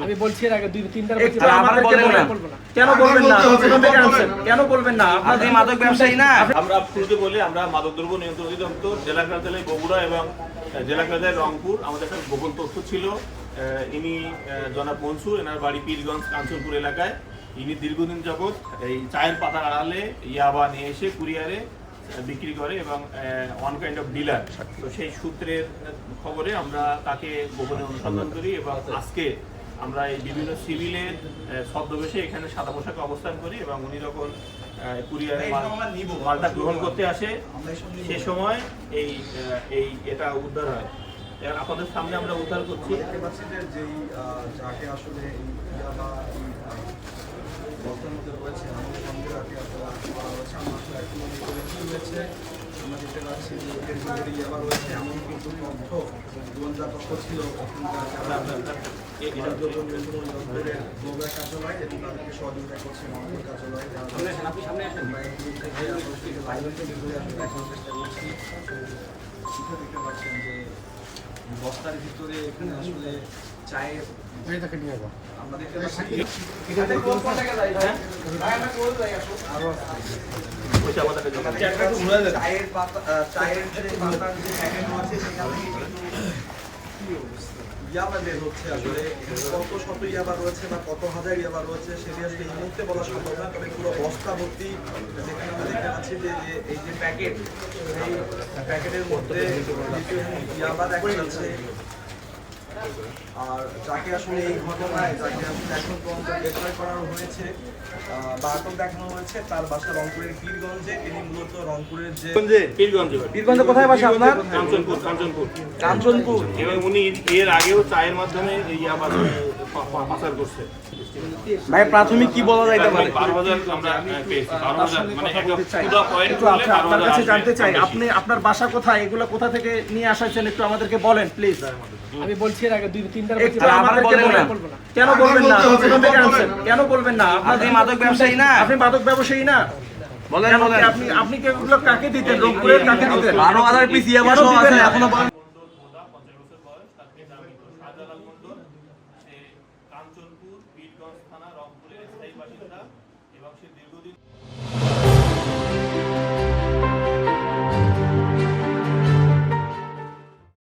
আমি বলছি এর আগে 2-3বার একটু আমাদেরকে বলেন কেন বলবেন না? কেন বলবেন না? আপনাদের মাদক ব্যবসায়ী না? আমরা শুরুতে বলি আমরা মাদকদ্রব্য নিয়ন্ত্রণ অধিদপ্তর, জেলা কার্যালয় বগুড়া এবং জেলা কার্যালয় রংপুর। আমাদের একটা গোপন তথ্য ছিল, ইনি জনাব মনসুর, এনার বাড়ি পীরগঞ্জ কাঞ্চনপুর এলাকায়। ইনি দীর্ঘদিন যাবৎ এই চায়ের পাতার আড়ালে ইয়াবা নিয়ে এসে কুরিয়ারে বিক্রি করে এবং ওয়ান কাইন্ড অফ ডিলার। তো সেই সূত্রের খবরে আমরা তাকে গোপনে অনুসন্ধান করি এবং আজকে আমরা এই বিভিন্ন সিভিলের ছদ্মবেশে এখানে সাদা পোশাকে অবস্থান করি এবং উনি যখন কুরিয়ারে মালটা গ্রহণ করতে আসে সে সময় এটা উদ্ধার হয়। আপনাদের সামনে আমরা উদ্ধার করছি। যাকে আসলে বস্তার মধ্যে রয়েছে আমাদের সঙ্গে রাখে রয়েছে আমরা আসলে এখন কি হয়েছে আমরা দেখতে পাচ্ছি যে এর ভিতরে ইয়াবা রয়েছে এমন কিন্তু তথ্য গোয়েন্দা তথ্য ছিল বগুড়া কার্যালয় এবং তাদেরকে সহযোগিতা করছে মহানগর কার্যালয় চেষ্টা করছি। দেখতে পাচ্ছেন যে বস্তার ভিতরে এখানে আসলে চায়ের আমরা দেখতে পাচ্ছি চায়ের যে পাতার যে প্যাকেট আছে সেখান থেকে ইয়াবা বের হচ্ছে। আসলে কত শত ইয়াবা রয়েছে বা কত হাজার ইয়াবা রয়েছে সেটি আসলে এই মুহূর্তে বলা সম্ভব না, তবে পুরো বস্তা ভর্তি যেখানে আমরা দেখতে পাচ্ছি যে এই যে প্যাকেট, এই প্যাকেটের মধ্যে ইয়াবা দেখা যাচ্ছে। আর যাকে আসলে এই ঘটনায় যাকে আসলে এখন পর্যন্ত গ্রেফতার করা হয়েছে বা আটক দেখানো হয়েছে তার বাসা রংপুরের পীরগঞ্জে। তিনি মূলত রংপুরের যে পীরগঞ্জে কোথায় বাসা আপনার? কাঞ্চনপুর। এবং উনি এর আগেও চায়ের মাধ্যমে ইয়াবা পাচার করছে। ভাই প্রাথমিক কি বলা যাইতে পারে? 12,000 আমরা পেয়েছি। 12,000 মানে একটা পুরো পয়েন্ট একটু আপনার কাছে জানতে চাই, আপনি আপনার বাসা কোথায়, এগুলো কোথা থেকে নিয়ে আসাছেন একটু আমাদেরকে বলেন প্লিজ। আমি বলছি এর আগে 2-3বার একটু আমাদেরকে বলেন কেন বলবেন না? কেন বলবেন না? আপনাদের মাদক ব্যবসায়ী না? আপনি মাদক ব্যবসায়ী না? বলেন আপনি কি এগুলো কাকে দিতেন? রংপুরের কাকে দিতেন? 12,000 পিস ইয়াবা সহ আছে এখনো কাঞ্চনপুর পীরগঞ্জ থানা রংপুরের স্থায়ী বাসিন্দা এবং সে দীর্ঘদিন